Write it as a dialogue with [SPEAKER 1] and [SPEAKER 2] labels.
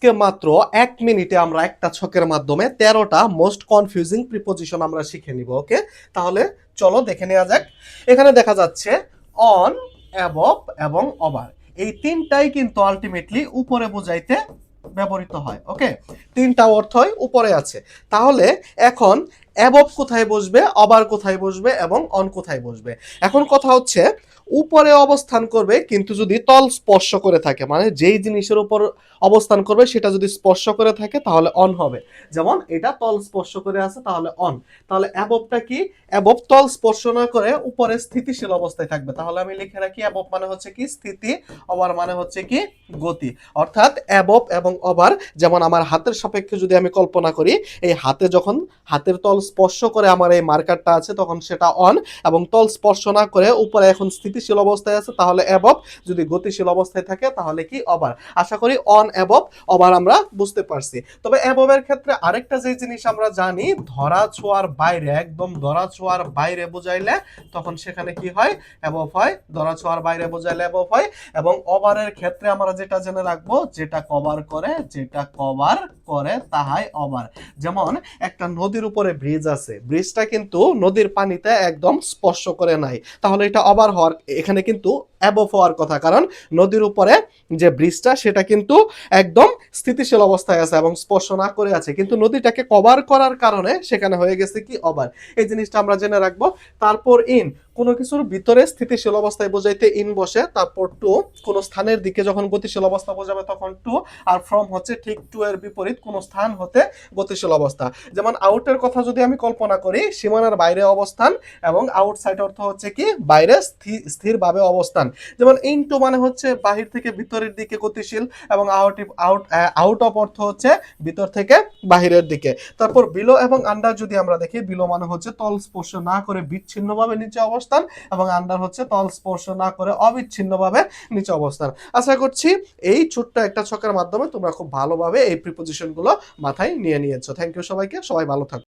[SPEAKER 1] আজকে মাত্র 1 মিনিটে আমরা একটা ছকের মাধ্যমে 13টা মোস্ট কনফিউজিং প্রিপোজিশন আমরা শিখে নিব। ওকে, তাহলে চলো দেখে নেওয়া যাক। এখানে দেখা যাচ্ছে অন, অ্যাবভ এবং ওভার, এই তিনটাই কিন্তু আলটিমেটলি উপরে বোঝাইতে ব্যবহৃত হয়। ওকে, তিনটা অর্থই উপরে আছে। তাহলে এখন অ্যাবভ কোথায় বসবে, ওভার কোথায় বসবে এবং অন কোথায় বসবে? এখন কথা হচ্ছে উপরে অবস্থান করবে কিন্তু যদি তল স্পর্শ করে থাকে, মানে যেই জিনিসের উপর অবস্থান করবে সেটা যদি স্পর্শ করে থাকে তাহলে অন হবে। যেমন এটা তল স্পর্শ করে আছে তাহলে অন। তাহলে অ্যাবভটা কি? অ্যাবভ তল স্পর্শ না করে উপরে স্থিতিশীল অবস্থায় থাকবে। তাহলে আমি লিখে রাখি অ্যাবভ মানে হচ্ছে কি স্থিতি, ওভার মানে হচ্ছে কি গতি। অর্থাৎ অ্যাবভ এবং ওভার, যেমন আমার হাতের সাপেক্ষে যদি আমি কল্পনা করি, এই হাতে যখন হাতের তল স্পর্শ করে আমার এই মার্কারটা আছে তখন সেটা অন, এবং তল স্পর্শ না করে উপরে এখন স্থিতিশীল অবস্থায় আছে তাহলে অ্যাবভ, যদি গতিশীল অবস্থায় থাকে তাহলে কি ওভার। আশা করি অন, অ্যাবভ, ওভার আমরা বুঝতে পারছি। তবে অ্যাবভের ক্ষেত্রে আরেকটা যে জিনিস আমরা জানি, ধরা ছোঁয়ার বাইরে, একদম ধরা ছোঁয়ার বাইরে বোঝাইলে তখন সেখানে কি হয়? অ্যাবভ হয়। ধরা ছোঁয়ার বাইরে বোঝাইলে অ্যাবভ হয়। এবং ওভারের ক্ষেত্রে আমরা যেটা জেনে রাখবো, যেটা কভার করে, যেটা কভার করে তাহাই ওভার। যেমন একটা নদীর উপরে ব্রিজ আছে, ব্রিজটা কিন্তু নদীর পানিতে একদম স্পর্শ করে নাই, তাহলে এটা ওভার হওয়ার, এখানে কিন্তু অ্যাবভ হওয়ার কথা, কারণ নদীর উপরে যে ব্রিজটা সেটা কিন্তু একদম স্থিতিশীল অবস্থায় আছে এবং স্পর্শ না করে আছে, কিন্তু নদীটাকে কভার করার কারণে সেখানে হয়ে গেছে কি? ওভার। এই জিনিসটা আমরা জেনে রাখবো। তারপর ইন, কোনো কিছুর ভিতরে স্থিতিশীল অবস্থায় বোঝাইতে ইন বসে। তারপর টু, কোনো স্থানের দিকে যখন গতিশীল অবস্থা বোঝাবে তখন টু। আর ফ্রম হচ্ছে ঠিক টু এর বিপরীত, কোনো স্থান হতে গতিশীল অবস্থা। যেমন আউটের কথা যদি আমি কল্পনা করি, সীমানার বাইরে অবস্থান, এবং আউটসাইড অর্থ হচ্ছে কি? বাইরে স্থিরভাবে অবস্থান। যেমন ইনটু মানে হচ্ছে বাহির থেকে ভিতরের দিকে গতিশীল, এবং আউট অফ অর্থ হচ্ছে ভিতর থেকে বাহিরের দিকে। তারপর বিলো এবং আন্ডার যদি আমরা দেখি, বিলো মানে হচ্ছে তল স্পর্শ না করে বিচ্ছিন্নভাবে নিচে অবস্থান, এবং আন্ডার হচ্ছে তল স্পর্শ না করে অবিচ্ছিন্নভাবে নিচে অবস্থান। আশা করছি এই ছোট্ট একটা ছকের মাধ্যমে তোমরা খুব ভালোভাবে এই প্রিপোজিশনগুলো মাথায় নিয়ে নিয়েছো। থ্যাংক ইউ সবাইকে, সবাই ভালো থাকো।